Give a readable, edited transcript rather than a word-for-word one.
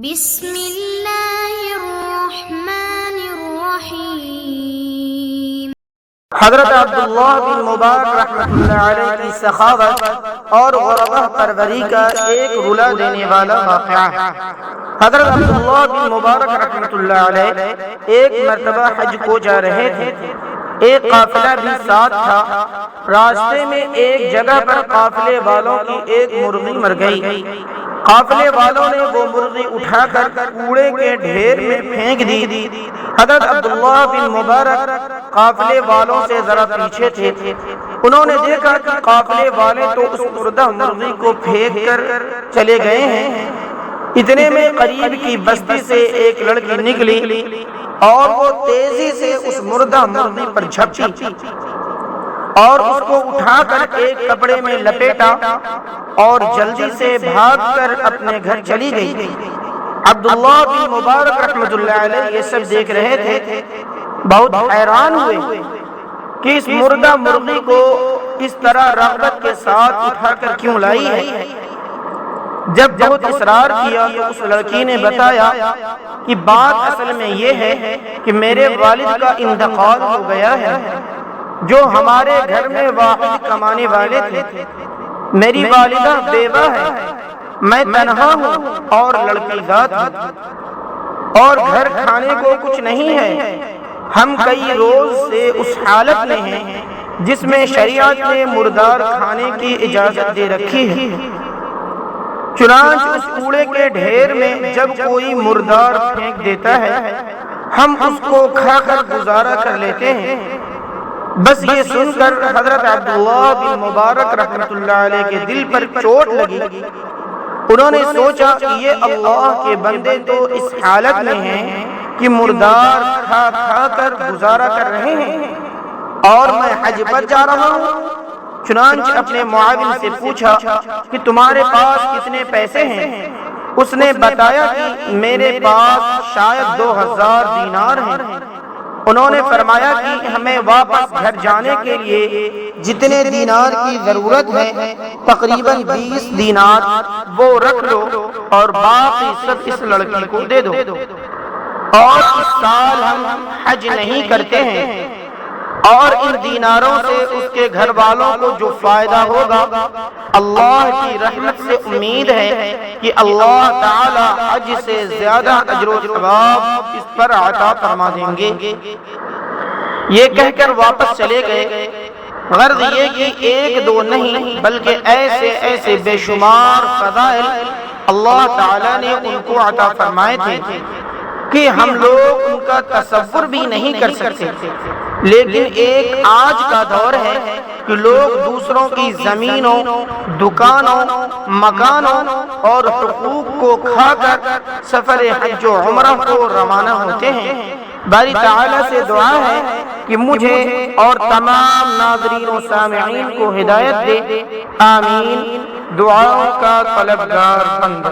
بسم اللہ الرحمن الرحیم۔ حضرت عبداللہ بن مبارک رحمۃ اللہ علیہ کی سخاوت اور غربہ پروری کا ایک رلا دینے والا واقعہ ہے۔ حضرت عبداللہ بن مبارک رحمۃ اللہ علیہ ایک مرتبہ حج کو جا رہے تھے، ایک قافلہ بھی ساتھ تھا۔ راستے میں ایک جگہ پر قافلے والوں کی ایک مرغی مر گئی۔ قافلے والوں نے وہ مرغی اٹھا کر کوڑے کے ڈھیر میں پھینک دی۔ حضرت عبداللہ بن مبارک قافلے والوں سے ذرا پیچھے تھے، انہوں نے دیکھا کہ قافلے والے تو اس مردہ مرغی کو پھینک کر چلے گئے ہیں۔ اتنے میں قریب کی بستی سے ایک لڑکی نکلی اور وہ تیزی سے اس مردہ مرغی پر جھپٹی اور اس کو اٹھا کر ایک کپڑے میں لپیٹا اور جلدی سے بھاگ کر اپنے گھر چلی گئی۔ عبداللہ بن مبارک رحمۃ اللہ علیہ یہ سب دیکھ رہے تھے، بہت حیران ہوئے کہ اس مردہ مرغی کو اس طرح رغبت کے ساتھ اٹھا کر کیوں لائی ہے۔ جب بہت اصرار کیا تو اس لڑکی نے بتایا کہ بات اصل میں یہ ہے کہ میرے والد کا انتقال ہو گیا ہے، جو ہمارے گھر میں واحد کمانے والے تھے۔ میری والدہ بیوہ ہے، میں تنہا ہوں اور لڑکی ذات ہوں، اور گھر کھانے کو کچھ نہیں ہے۔ ہم کئی روز سے اس حالت میں ہیں جس میں شریعت نے مردار کھانے کی اجازت دے رکھی ہے۔ چنانچہ اس کوڑے کے ڈھیر میں جب کوئی مردار پھینک دیتا ہے، ہم اس کو کھا کر گزارا کر لیتے ہیں۔ بس یہ سن کر حضرت عبداللہ بن مبارک رحمۃ اللہ علیہ کے دل پر چوٹ لگی۔ انہوں نے سوچا کہ یہ اللہ کے بندے تو اس حالت میں ہیں کہ مردار کھا کھا کر گزارا کر رہے ہیں، اور میں حج پر جا رہا ہوں۔ چنانچہ اپنے معاون سے پوچھا کہ تمہارے پاس کتنے پیسے ہیں؟ اس نے بتایا کہ میرے پاس شاید 2000 دینار ہیں۔ انہوں نے فرمایا کہ ہمیں واپس گھر جانے کے لیے جتنے دینار کی ضرورت ہے، تقریباً 20 دینار، وہ رکھ لو اور باقی سب اس لڑکی کو دے دو، اور اس سال ہم حج نہیں کرتے ہیں، اور ان دیناروں سے اس کے گھر والوں کو جو فائدہ ہوگا، اللہ کی رحمت سے امید ہے کہ اللہ تعالی حج سے زیادہ اجر و ثواب اس پر عطا فرما دیں گے۔ یہ کہہ کر واپس چلے گئے۔ غرض یہ کہ ایک دو نہیں بلکہ ایسے ایسے بے شمار فضائل اللہ تعالی نے ان کو عطا فرمائے تھے کہ ہم لوگ ان کا تصور بھی نہیں کر سکتے۔ لیکن ایک آج کا دور ہے کہ لوگ دوسروں کی زمینوں، دکانوں، مکانوں اور حقوق کو کھا کر سفر حج و عمرہ کو روانہ ہوتے ہیں۔ باری تعالیٰ سے دعا ہے کہ مجھے اور تمام ناظرین و سامعین کو ہدایت دے، آمین۔ دعاؤں کا طلبگار بندہ۔